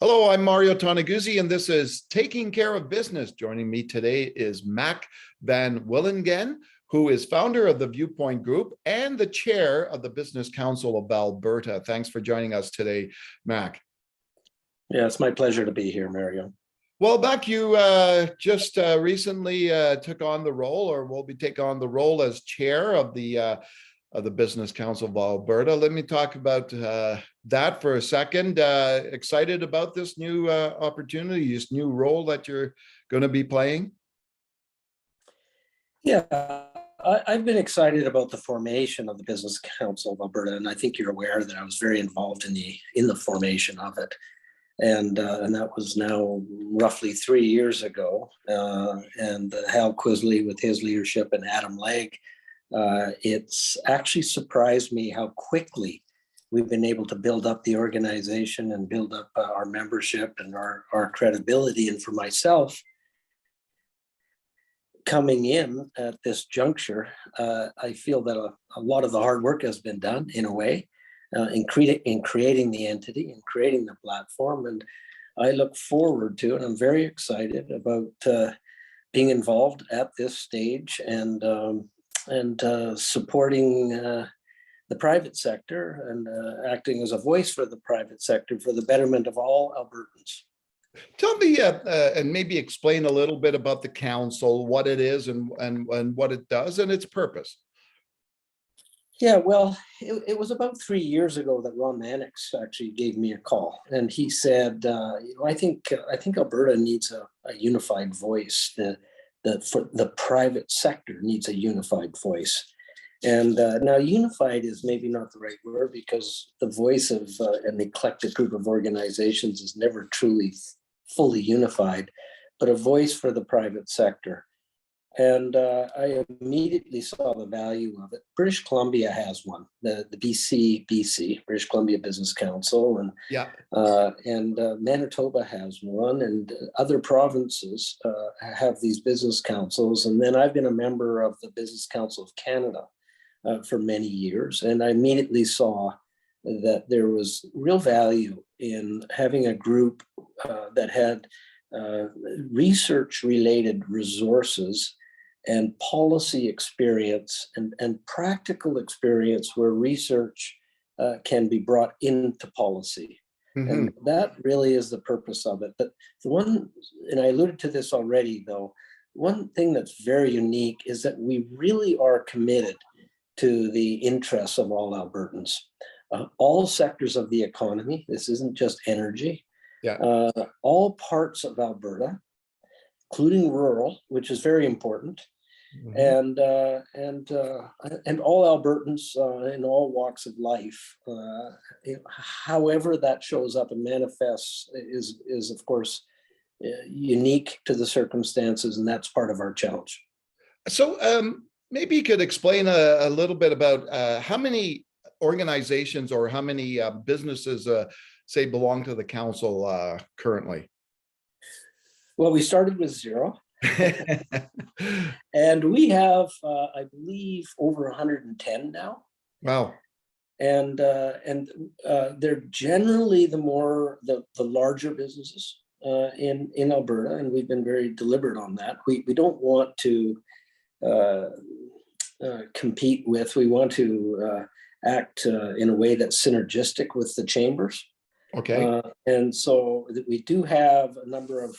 Hello, I'm Mario Toneguzzi, and this is Taking Care of Business. Joining me today is Mac van Wielingen, who is founder of the Viewpoint Group and the chair of the Business Council of Alberta. Thanks for joining us today, Mac. Yeah, it's my pleasure to be here, Mario. Well, Mac, you just recently took on the role, or will be taking on the role as chair of the Business Council of Alberta. Let me talk about that for a second. Excited about this new opportunity, this new role that you're going to be playing? Yeah, I've been excited about the formation of the Business Council of Alberta, and I think you're aware that I was very involved in the formation of it. And that was now roughly 3 years ago. And Hal Quisley, with his leadership, and Adam Legg, it's actually surprised me how quickly we've been able to build up the organization and build up our membership and our credibility. And for myself, coming in at this juncture, I feel that a lot of the hard work has been done in a way. In creating the entity and creating the platform, and I look forward to, and I'm very excited about being involved at this stage and supporting the private sector and acting as a voice for the private sector for the betterment of all Albertans. Tell me and maybe explain a little bit about the council, what it is and what it does and its purpose. Yeah, well, it was about 3 years ago that RENX actually gave me a call, and he said, I think Alberta needs a unified voice. For the private sector needs a unified voice. And now unified is maybe not the right word, because the voice of an eclectic group of organizations is never truly fully unified, but a voice for the private sector. And I immediately saw the value of it. British Columbia has one, the BC, British Columbia Business Council, and yeah, Manitoba has one, and other provinces have these business councils. And then I've been a member of the Business Council of Canada for many years, and I immediately saw that there was real value in having a group that had research-related resources and policy experience and practical experience where research can be brought into policy. Mm-hmm. And that really is the purpose of it. But the one, and I alluded to this already though, one thing that's very unique is that we really are committed to the interests of all Albertans, all sectors of the economy. This isn't just energy. Yeah. All parts of Alberta, including rural, which is very important. Mm-hmm. and all Albertans in all walks of life, however that shows up and manifests is of course unique to the circumstances, and that's part of our challenge. So maybe you could explain a little bit about how many organizations or how many businesses say belong to the council currently? Well, we started with 0. And we have, I believe, over 110 now. Wow. And they're generally the larger businesses in Alberta, and we've been very deliberate on that. We don't want to compete with. We want to act in a way that's synergistic with the chambers. Okay. And so we do have a number of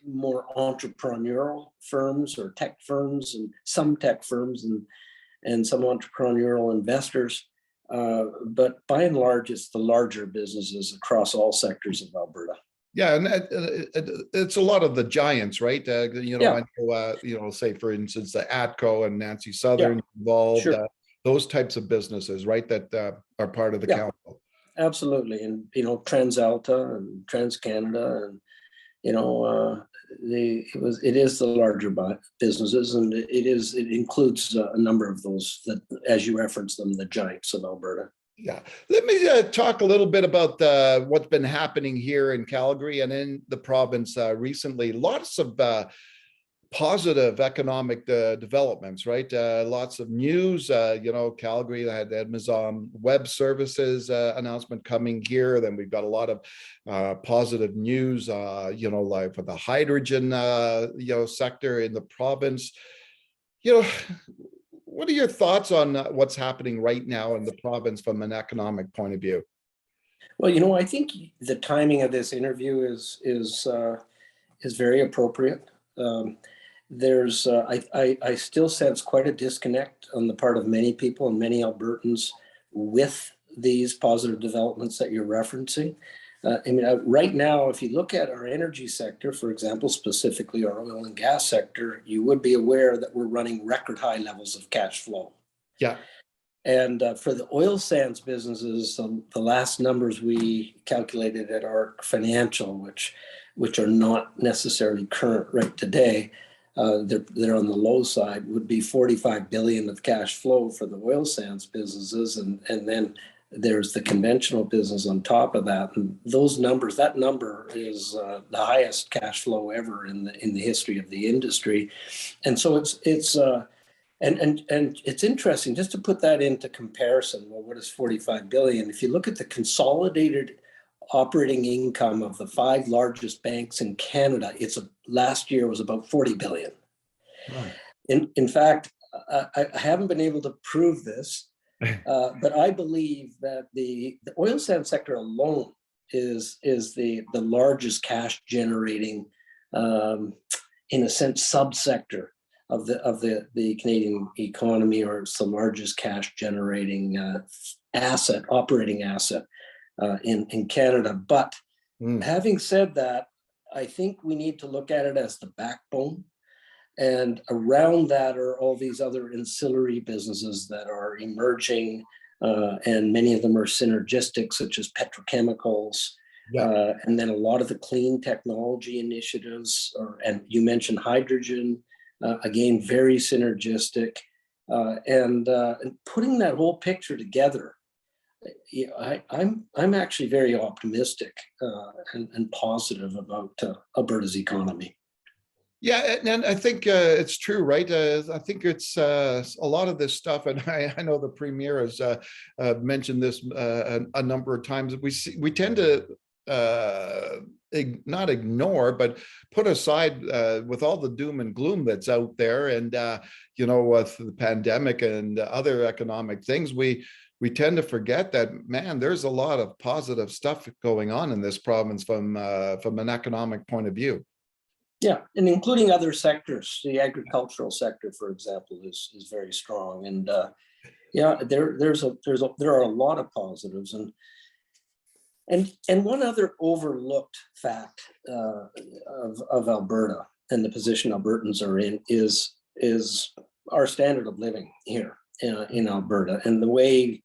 more entrepreneurial firms or tech firms, and some tech firms and some entrepreneurial investors. But by and large, it's the larger businesses across all sectors of Alberta. Yeah, and it's a lot of the giants, right? Yeah. I know, say for instance, the ATCO and Nancy Southern involved, sure. Those types of businesses, right? That are part of the council. Absolutely, and TransAlta and TransCanada, and it is the larger businesses, and it includes a number of those that, as you referenced them, the giants of Alberta. Yeah, let me talk a little bit about what's been happening here in Calgary and in the province recently. Lots of positive economic developments, right? Lots of news, Calgary had the Amazon Web Services announcement coming here. Then we've got a lot of positive news, like for the hydrogen, sector in the province. What are your thoughts on what's happening right now in the province from an economic point of view? Well, I think the timing of this interview is very appropriate. I still sense quite a disconnect on the part of many people and many Albertans with these positive developments that you're referencing. Right now, if you look at our energy sector, for example, specifically our oil and gas sector, you would be aware that we're running record high levels of cash flow. Yeah. And for the oil sands businesses, the last numbers we calculated at our financial, which are not necessarily current right today, they're on the low side, would be 45 billion of cash flow for the oil sands businesses, and then there's the conventional business on top of that. And that number is the highest cash flow ever in the history of the industry. And so it's interesting just to put that into comparison. Well, what is 45 billion? If you look at the consolidated operating income of the 5 largest banks in Canada, last year was about 40 billion. Right. In fact, I haven't been able to prove this, but I believe that the oil sands sector alone is the largest cash generating, in a sense, subsector of the Canadian economy, or it's the largest cash generating operating asset in Canada. But having said that, I think we need to look at it as the backbone. And around that are all these other ancillary businesses that are emerging, and many of them are synergistic, such as petrochemicals, and then a lot of the clean technology initiatives, and you mentioned hydrogen, again, very synergistic. And putting that whole picture together, I'm actually very optimistic and positive about Alberta's economy. Yeah, and I think it's true, right? I think it's a lot of this stuff, and I know the Premier has mentioned this a number of times. We tend to not ignore, but put aside with all the doom and gloom that's out there, and with the pandemic and other economic things, we tend to forget that, man, there's a lot of positive stuff going on in this province from an economic point of view. Yeah, and including other sectors. The agricultural sector, for example, is very strong, and there are a lot of positives, and one other overlooked fact of Alberta and the position Albertans are in is our standard of living here in Alberta, and the way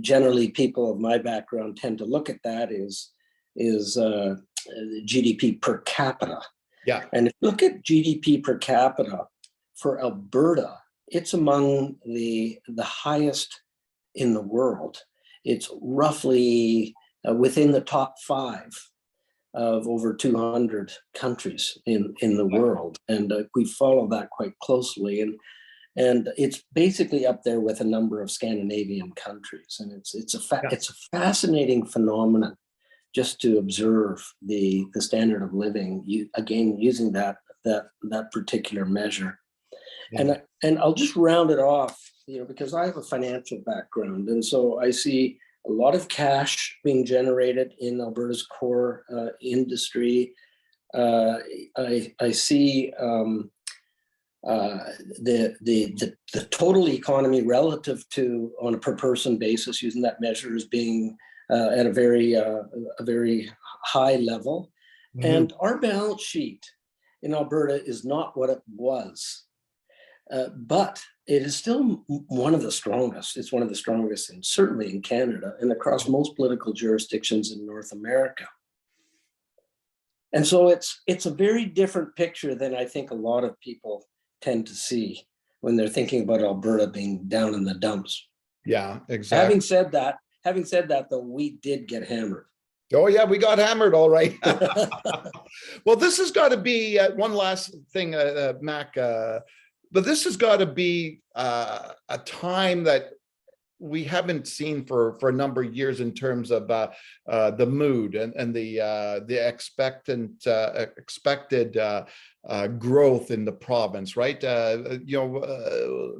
generally people of my background tend to look at that is GDP per capita. Yeah. And if you look at GDP per capita for Alberta, it's among the highest in the world. It's roughly within the top 5 of over 200 countries in the world. And we follow that quite closely. And it's basically up there with a number of Scandinavian countries. And it's a fascinating phenomenon just to observe the standard of living, using that particular measure. Yeah. And I'll just round it off, because I have a financial background, and so I see a lot of cash being generated in Alberta's core industry. I see the total economy relative to, on a per person basis, using that measure, as being at a very high level. Mm-hmm. And our balance sheet in Alberta is not what it was, but it is still one of the strongest. It's one of the strongest, and certainly in Canada and across most political jurisdictions in North America. And so it's a very different picture than I think a lot of people tend to see when they're thinking about Alberta being down in the dumps. Yeah, exactly. Having said that, though, we did get hammered. Oh yeah, we got hammered all right. Well, this has got to be one last thing, Mac. But this has got to be a time that we haven't seen for a number of years in terms of the mood and the expected growth in the province, right?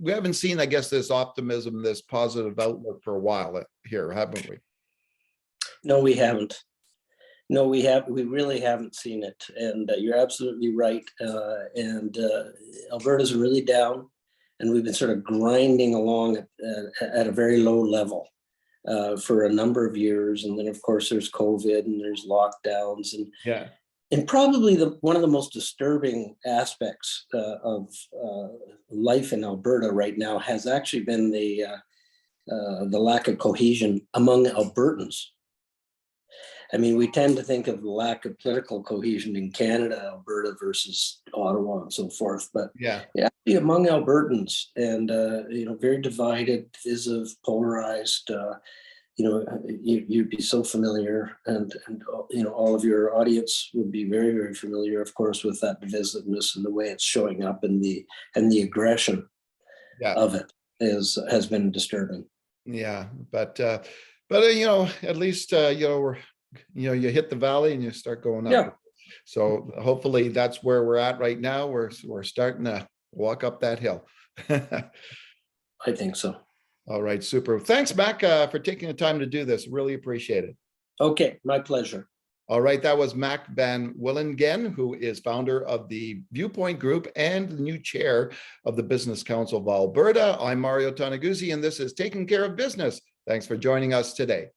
We haven't seen, I guess, this optimism, this positive outlook for a while here, haven't we? No, we haven't. No, we really haven't seen it. And you're absolutely right. Alberta's really down, and we've been sort of grinding along at a very low level for a number of years. And then, of course, there's COVID and there's lockdowns. And probably one of the most disturbing aspects of life in Alberta right now has actually been the lack of cohesion among Albertans. I mean, we tend to think of the lack of political cohesion in Canada, Alberta versus Ottawa and so forth. But yeah, among Albertans, and very divided, divisive, polarized. You'd be so familiar, and all of your audience would be very, very familiar, of course, with that divisiveness and the way it's showing up, and the aggression of it has been disturbing. Yeah, but at least you hit the valley and you start going up. Yeah. So hopefully that's where we're at right now. We're starting to walk up that hill. I think so. All right, super. Thanks, Mac, for taking the time to do this. Really appreciate it. Okay, my pleasure. All right, that was Mac van Wielingen, who is founder of the Viewpoint Group and the new chair of the Business Council of Alberta. I'm Mario Toneguzzi, and this is Taking Care of Business. Thanks for joining us today.